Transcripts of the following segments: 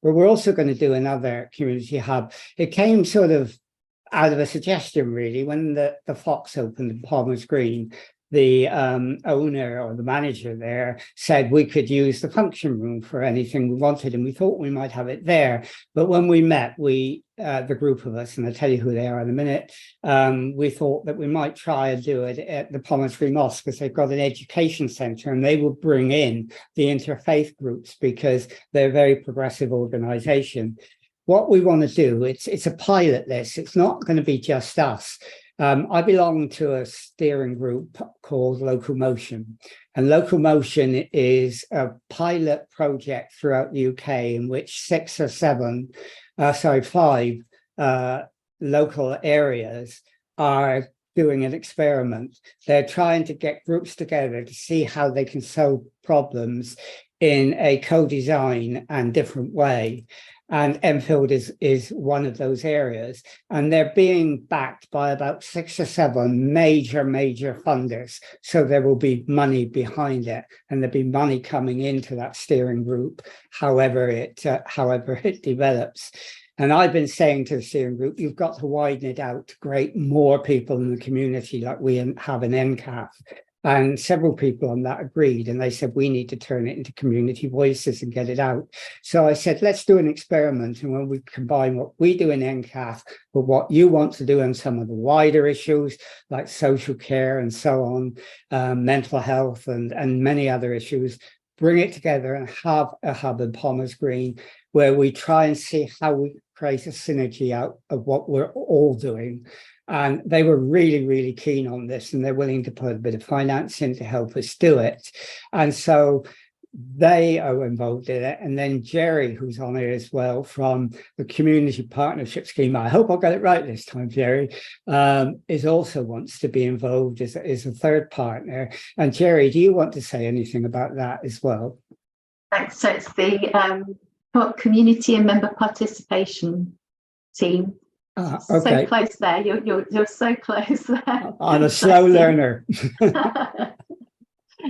but we're also going to do another community hub. It came sort of out of a suggestion, really, when the Fox opened in Palmer's Green. The owner or the manager there said we could use the function room for anything we wanted, and we thought we might have it there. But when we met, the group of us, and I'll tell you who they are in a minute, we thought that we might try and do it at the Palmer's Green Mosque, because they've got an education centre, and they will bring in the interfaith groups because they're a very progressive organisation. What we want to do, it's a pilot list. It's not going to be just us. I belong to a steering group called LocalMotion, and LocalMotion is a pilot project throughout the UK in which 5 local areas are doing an experiment. They're trying to get groups together to see how they can solve problems in a co-design and different way. And Enfield is one of those areas, and they're being backed by about 6 or 7 major funders. So there will be money behind it, and there'll be money coming into that steering group, however it develops. And I've been saying to the steering group, you've got to widen it out to create more people in the community like we have in EnCaf. And several people on that agreed, and they said we need to turn it into community voices and get it out. So I said, let's do an experiment, and when we combine what we do in EnCaf with what you want to do on some of the wider issues like social care and so on, mental health and many other issues, bring it together and have a hub in Palmer's Green where we try and see how we create a synergy out of what we're all doing. And they were really keen on this, and they're willing to put a bit of finance in to help us do it. And so they are involved in it. And then Jerry, who's on it as well from the Community Partnership Scheme, I hope I got it right this time, Jerry, is also wants to be involved as a third partner. And Jerry, do you want to say anything about that as well? Thanks. So it's the Community and Member Participation Team. Okay. So close there. You're so close there. I'm a slow learner.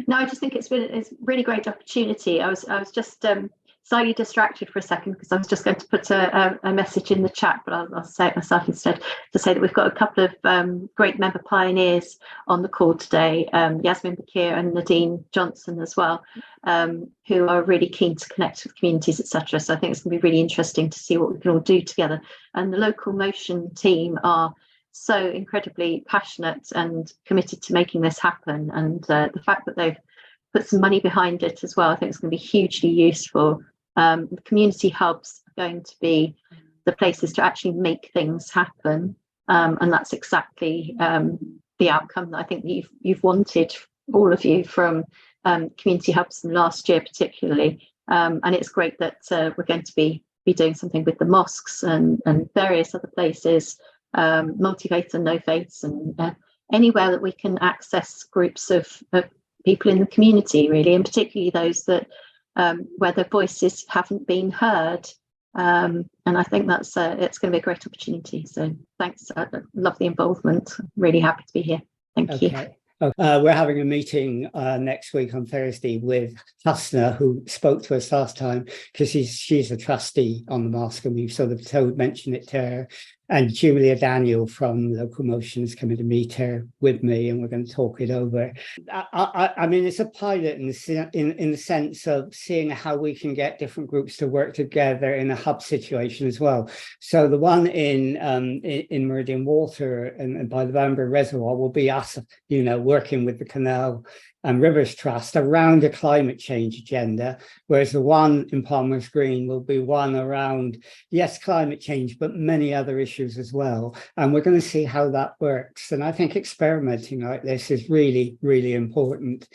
No, I just think it's a really great opportunity. I was just slightly distracted for a second because I was just going to put a message in the chat, but I'll say it myself instead, to say that we've got a couple of great member pioneers on the call today, Yasmin Bakir and Nadine Johnson as well, who are really keen to connect with communities, etc. So I think it's going to be really interesting to see what we can all do together. And the LocalMotion team are so incredibly passionate and committed to making this happen. And the fact that they've put some money behind it as well, I think it's going to be hugely useful. The community hubs are going to be the places to actually make things happen. And that's exactly the outcome that I think you've wanted, all of you, from community hubs from last year particularly. And it's great that we're going to be doing something with the mosques and various other places, multi-faiths and no faiths, and anywhere that we can access groups of people in the community, really, and particularly those that where their voices haven't been heard. And I think that's it's going to be a great opportunity. So thanks. I love the involvement. Really happy to be here. Thank you. We're having a meeting next week on Thursday with Husna, who spoke to us last time, because she's a trustee on the mosque, and we've sort of mentioned it to her. And Julia Daniel from LocalMotion is coming to meet her with me, and we're going to talk it over. I mean, it's a pilot in the sense of seeing how we can get different groups to work together in a hub situation as well. So the one in Meridian Water and by the Bamber Reservoir will be us, working with the Canal and Rivers Trust around a climate change agenda, whereas the one in Palmer's Green will be one around, yes, climate change, but many other issues as well. And we're going to see how that works. And I think experimenting like this is really, really important.